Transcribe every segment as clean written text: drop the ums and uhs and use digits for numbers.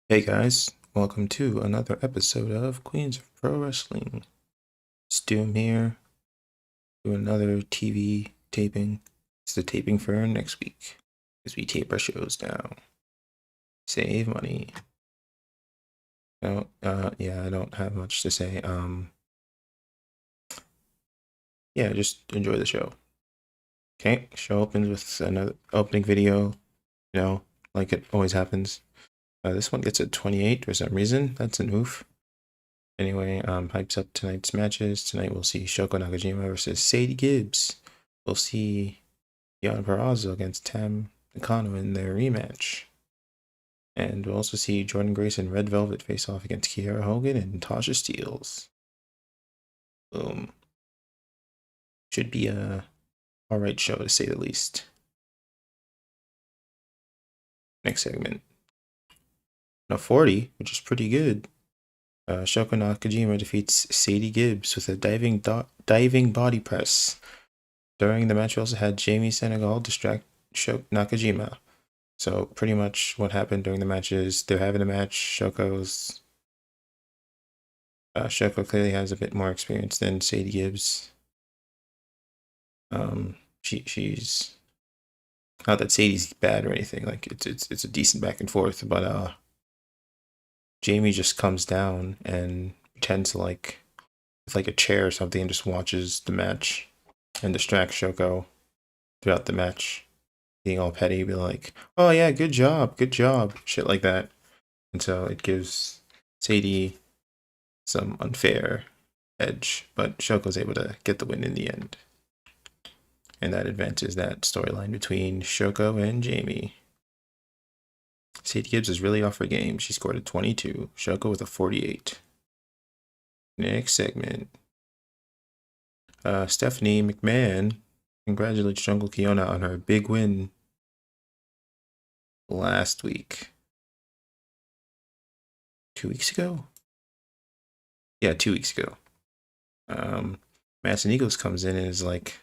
Hey guys, welcome to another episode of Queens of Pro Wrestling. Stu here, doing another TV taping. It's the taping for next week, as we tape our shows now. Save money. No, yeah, I don't have much to say. Yeah, just enjoy the show. Okay, show opens with another opening video, like it always happens. This one gets a 28 for some reason. That's an oof. Anyway, hypes up tonight's matches. Tonight we'll see Shoko Nakajima versus Sadie Gibbs. We'll see Deonna Purrazzo against Tam Nakano in their rematch. And we'll also see Jordan Grace and Red Velvet face off against Kiera Hogan and Tasha Steelz. Boom. Should be a alright show to say the least. Next segment. Now 40, which is pretty good. Shoko Nakajima defeats Sadie Gibbs with a diving body press. During the match, we also had Jamie Senegal distract Nakajima. So pretty much what happened during the match is they're having a match. Shoko clearly has a bit more experience than Sadie Gibbs. She's not that Sadie's bad or anything. Like it's a decent back and forth, but Jamie just comes down and pretends to with like a chair or something and just watches the match and distracts Shoko throughout the match, being all petty, be like, "Oh yeah, good job, shit like that." And so it gives Sadie some unfair edge, but Shoko's able to get the win in the end. And that advances that storyline between Shoko and Jamie. Sadie Gibbs is really off her game. She scored a 22, Shoko with a 48. Next segment. Stephanie McMahon congratulates Jungle Kiona on her big win last week. 2 weeks ago? Yeah, 2 weeks ago. Massanigos comes in and is like,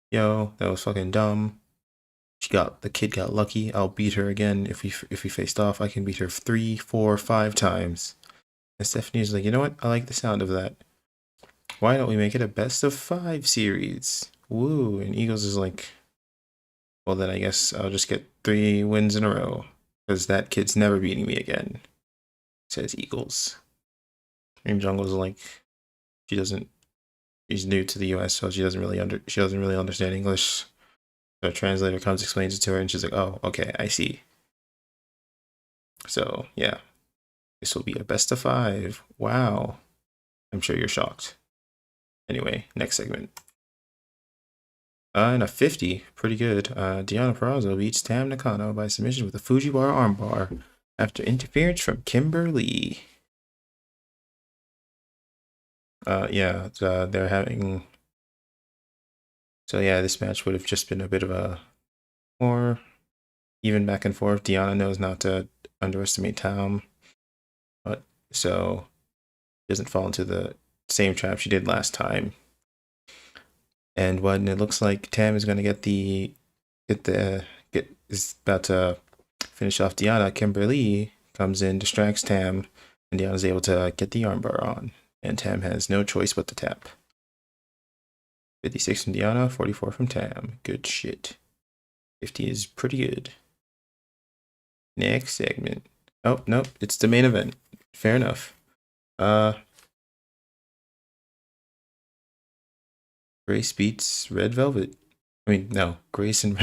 "Yo, that was fucking dumb. The kid got lucky. I'll beat her again if we faced off. I can beat her 3, 4, 5 times." And Stephanie's like, "You know what? I like the sound of that. Why don't we make it a best of 5 series? Woo!" And Eagles is like, "Well, then I guess I'll just get 3 wins in a row because that kid's never beating me again," says Eagles. And Jungle's like, she's new to the U.S., so she doesn't really understand English. The translator comes, explains it to her, and she's like, "Oh, okay, I see." So yeah, this will be a best of 5. Wow, I'm sure you're shocked. Anyway, next segment. In a 50, pretty good. Deonna Purrazzo beats Tam Nakano by submission with a Fujiwara armbar after interference from Kimber Lee. They're having. So yeah, this match would have just been a bit of a more even back and forth. Deonna knows not to underestimate Tam, but so doesn't fall into the same trap she did last time. And when it looks like Tam is going to is about to finish off Deonna, Kimberly comes in, distracts Tam, and Deonna's able to get the armbar on. And Tam has no choice but to tap. 56 from Deonna, 44 from Tam. Good shit. 50 is pretty good. Next segment. Oh, nope, it's the main event. Fair enough. Grace beats Red Velvet. I mean, no, Grace and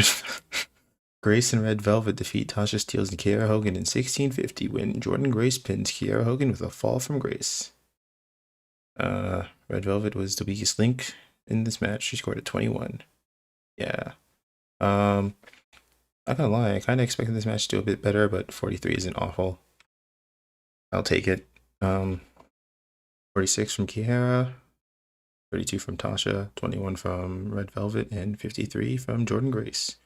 Red Velvet defeat Tasha Steelz and Kiera Hogan in 1650 when Jordan Grace pins Kiera Hogan with a fall from Grace. Red Velvet was the weakest link in this match. She scored a 21. Yeah. Not gonna lie, I kind of expected this match to do a bit better, but 43 isn't awful. I'll take it. 46 from Kiera, 32 from Tasha, 21 from Red Velvet, and 53 from Jordan Grace.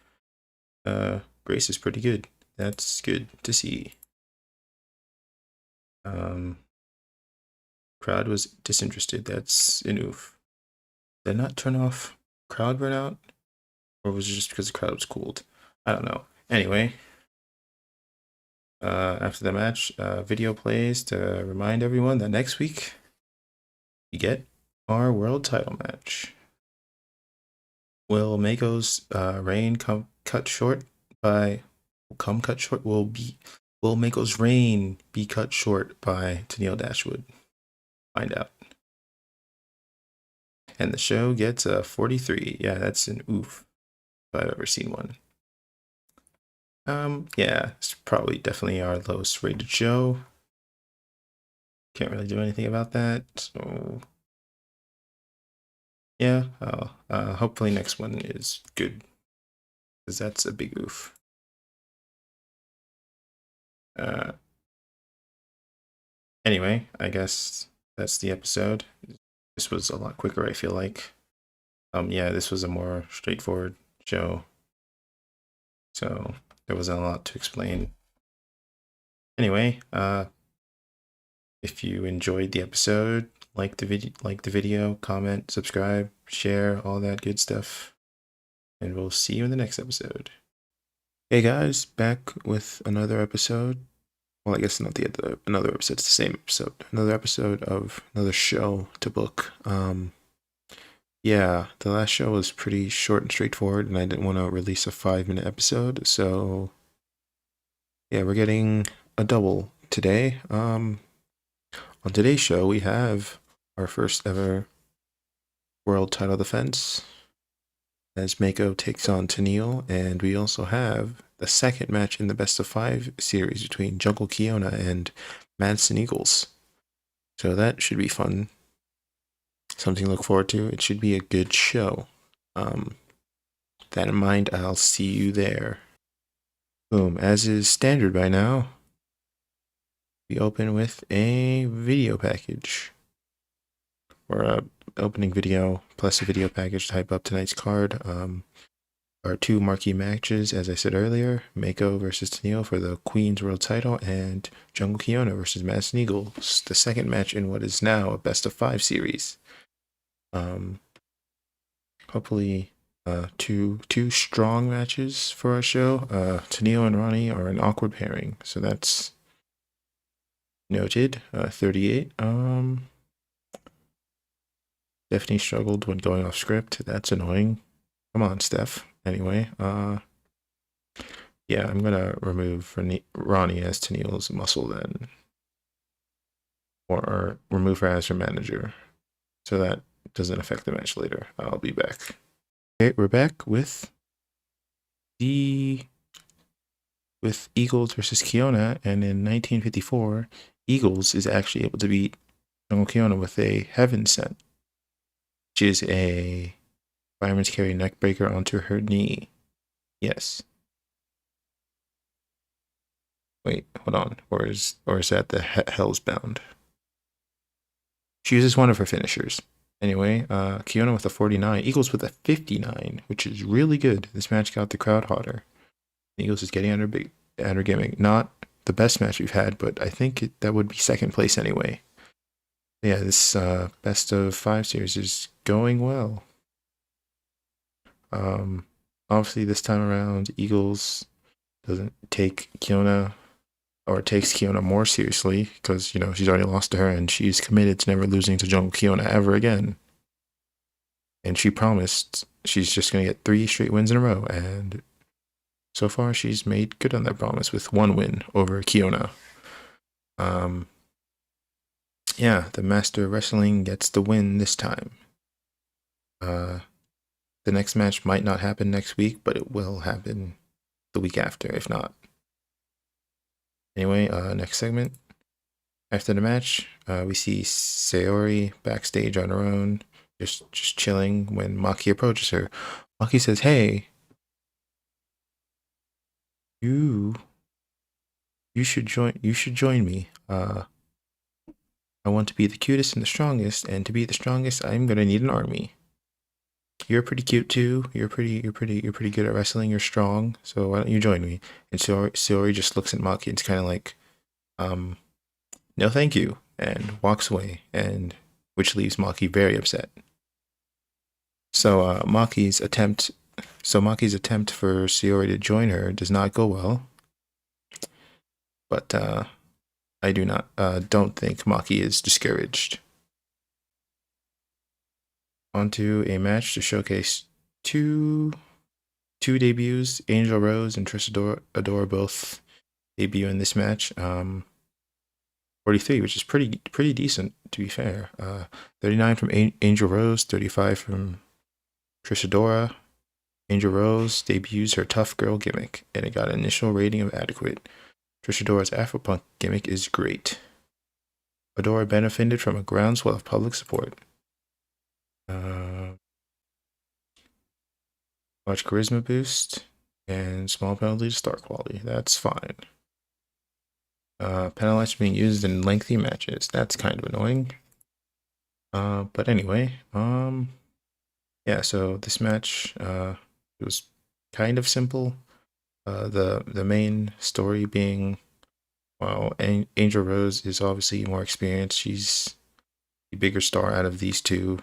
Grace is pretty good. That's good to see. Crowd was disinterested. That's an oof. Did I not turn off crowd burnout? Or was it just because the crowd was cooled? I don't know. Anyway, After the match, video plays to remind everyone that next week we get our world title match. Will Meiko's reign come cut short by will Meiko's reign be cut short by Tenille Dashwood? Find out. And the show gets a 43. Yeah, that's an oof if I've ever seen one. Yeah, it's probably definitely our lowest rated show. Can't really do anything about that. So yeah, hopefully next one is good, because that's a big oof. Anyway, I guess that's the episode. This was a lot quicker, I feel like. Yeah, this was a more straightforward show, so there wasn't a lot to explain. Anyway, if you enjoyed the episode, like the video, comment, subscribe, share, all that good stuff, and we'll see you in the next episode. Hey guys, back with another episode. Well, I guess not another episode, it's the same episode. Another episode of another show to book. Yeah, the last show was pretty short and straightforward, and I didn't want to release a 5-minute episode, so yeah, we're getting a double today. On today's show, we have our first ever world title defense as Meiko takes on Tenille, and we also have the second match in the best of 5 series between Jungle Kiona and Madison Eagles. So that should be fun. Something to look forward to. It should be a good show. That in mind, I'll see you there. Boom. As is standard by now, we open with a video package, or a opening video plus a video package to hype up tonight's card. Our 2 marquee matches, as I said earlier, Meiko versus Tenille for the Queen's World title, and Jungle Kiona versus Madison Eagles, the second match in what is now a best of 5 series. Hopefully, two strong matches for our show. Tenille and Ronnie are an awkward pairing, so that's noted. 38. Stephanie struggled when going off script. That's annoying. Come on, Steph. Anyway, yeah, I'm gonna remove Ronnie as Tenille's muscle then, or remove her as her manager, so that doesn't affect the match later. I'll be back. Okay, we're back with Eagles versus Kiona, and in 1954, Eagles is actually able to beat Jungle Kiona with a Heaven Sent, which is a fireman's carry neckbreaker onto her knee. Yes. Wait, hold on. Or is that the Hell's Bound? She uses one of her finishers. Anyway, Kiona with a 49, Eagles with a 59, which is really good. This match got the crowd hotter. Eagles is getting at her gimmick. Not the best match we've had, but I think that would be second place anyway. Yeah, this best of 5 series is going well. Obviously this time around, Eagles doesn't take Kiona, or takes Kiona more seriously, because, you know, she's already lost to her, and she's committed to never losing to Jungle Kiona ever again. And she promised she's just going to get 3 straight wins in a row, and so far she's made good on that promise with 1 win over Kiona. Yeah, the Master of Wrestling gets the win this time. The next match might not happen next week, but it will happen the week after, if not. Anyway, next segment. After the match, we see Sayori backstage on her own, just chilling when Maki approaches her. Maki says, "Hey, you should join me. I want to be the cutest and the strongest, and to be the strongest, I'm gonna need an army. You're pretty cute too. You're pretty good at wrestling. You're strong. So why don't you join me?" And Sayori just looks at Maki and it's kind of like, no, thank you, and walks away, and which leaves Maki very upset. So Maki's attempt for Sayori to join her does not go well. but I don't think Maki is discouraged. Onto a match to showcase two debuts. Angel Rose and Trish Adora both debut in this match. 43, which is pretty decent, to be fair. 39 from Angel Rose, 35 from Trish Adora. Angel Rose debuts her tough girl gimmick, and it got an initial rating of adequate. Trish Adora's Afropunk gimmick is great. Adora benefited from a groundswell of public support. Much charisma boost and small penalty to start quality. That's fine. Penalized being used in lengthy matches. That's kind of annoying. But anyway, yeah. So this match, it was kind of simple. The main story being, well, Angel Rose is obviously more experienced. She's the bigger star out of these two.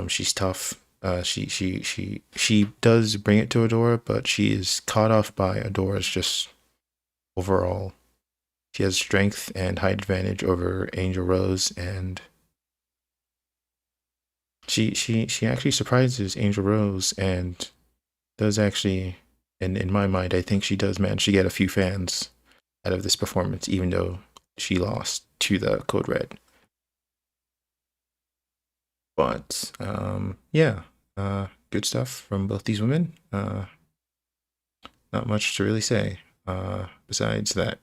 She's tough. She does bring it to Adora, but she is caught off by Adora's just overall. She has strength and height advantage over Angel Rose, and she actually surprises Angel Rose and does actually, and in my mind, I think she does manage to get a few fans out of this performance, even though she lost to the Code Red. But yeah, good stuff from both these women. Not much to really say besides that.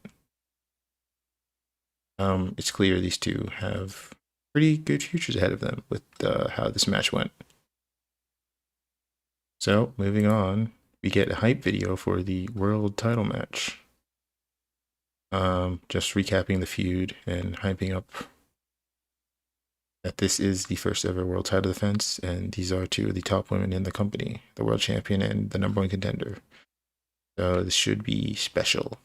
It's clear these two have pretty good futures ahead of them with how this match went. So moving on, we get a hype video for the world title match. Just recapping the feud and hyping up that this is the first ever world title defense, and these are two of the top women in the company, the world champion and the #1 contender. So this should be special.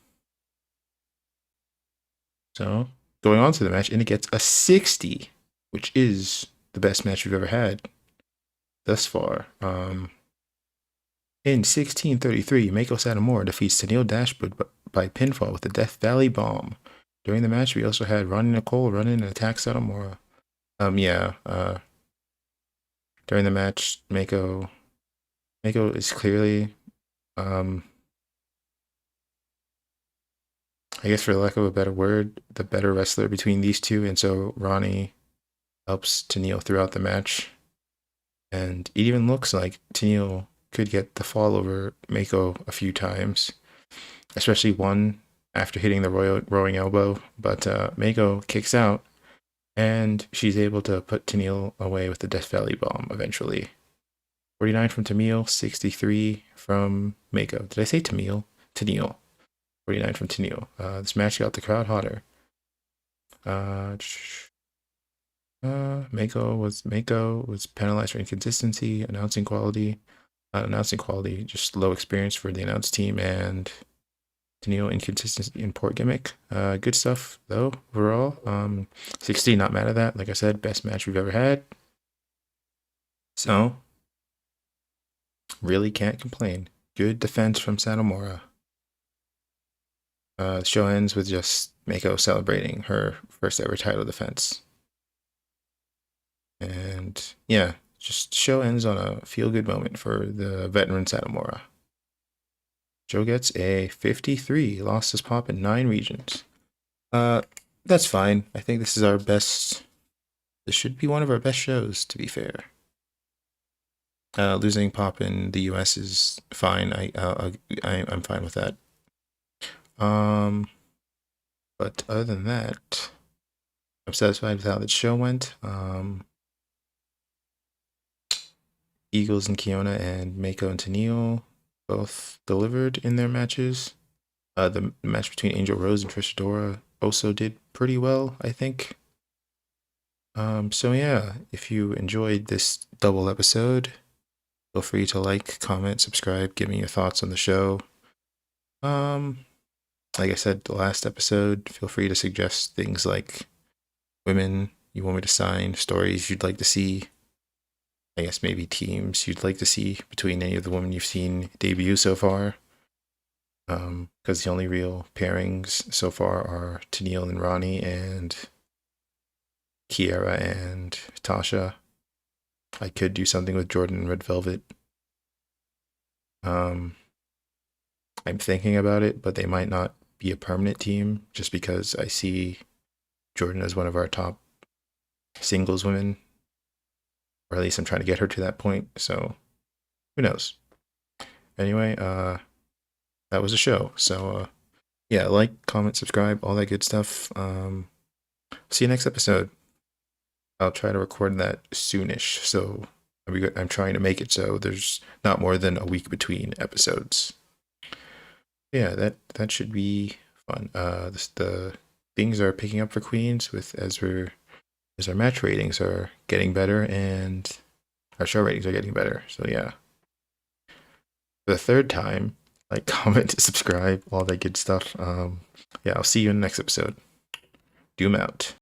So going on to the match, and it gets a 60, which is the best match we've ever had thus far. In 16:33, Meiko Satomura defeats Tenille Dashwood by pinfall with the Death Valley Bomb. During the match, we also had Ronnie Nicole run in and attack Satomura. During the match, Meiko is clearly, I guess for lack of a better word, the better wrestler between these two, and so Ronnie helps Tenille throughout the match. And it even looks like Tenille could get the fall over Meiko a few times, especially one after hitting the rowing elbow. But Meiko kicks out, and she's able to put Tenille away with the Death Valley Bomb eventually. 49 from Tenille, 63 from Meiko. Did I say Tenille? 49 from Tenille. This match got the crowd hotter. Meiko was penalized for inconsistency, announcing quality, just low experience for the announce team, and Tenille inconsistency in port gimmick. Good stuff though overall. 60, not mad at that. Like I said, best match we've ever had. So really can't complain. Good defense from Satomura. The show ends with just Meiko celebrating her first ever title defense. And yeah, just show ends on a feel-good moment for the veteran Satomura. Joe gets a 53, lost his pop in 9 regions. That's fine. I think this is our best. This should be one of our best shows, to be fair. Losing pop in the US is fine. I'm fine with that. But other than that, I'm satisfied with how the show went. Eagles and Kiona and Meiko and Tenille both delivered in their matches. The match between Angel Rose and Trish Adora also did pretty well, I think. So yeah, if you enjoyed this double episode, feel free to like, comment, subscribe, give me your thoughts on the show. Like I said, the last episode, feel free to suggest things like women you want me to sign, stories you'd like to see. I guess maybe teams you'd like to see between any of the women you've seen debut so far. Because the only real pairings so far are Tenille and Ronnie and Kiera and Tasha. I could do something with Jordan and Red Velvet. I'm thinking about it, but they might not be a permanent team just because I see Jordan as one of our top singles women, or at least I'm trying to get her to that point. So who knows? Anyway, that was a show. So yeah, like, comment, subscribe, all that good stuff. See you next episode. I'll try to record that soonish. So I'm trying to make it so there's not more than a week between episodes. Yeah, that should be fun. The things are picking up for Queens as our match ratings are getting better and our show ratings are getting better. So yeah, for the third time, like, comment, subscribe, all that good stuff. Yeah, I'll see you in the next episode. Doom out.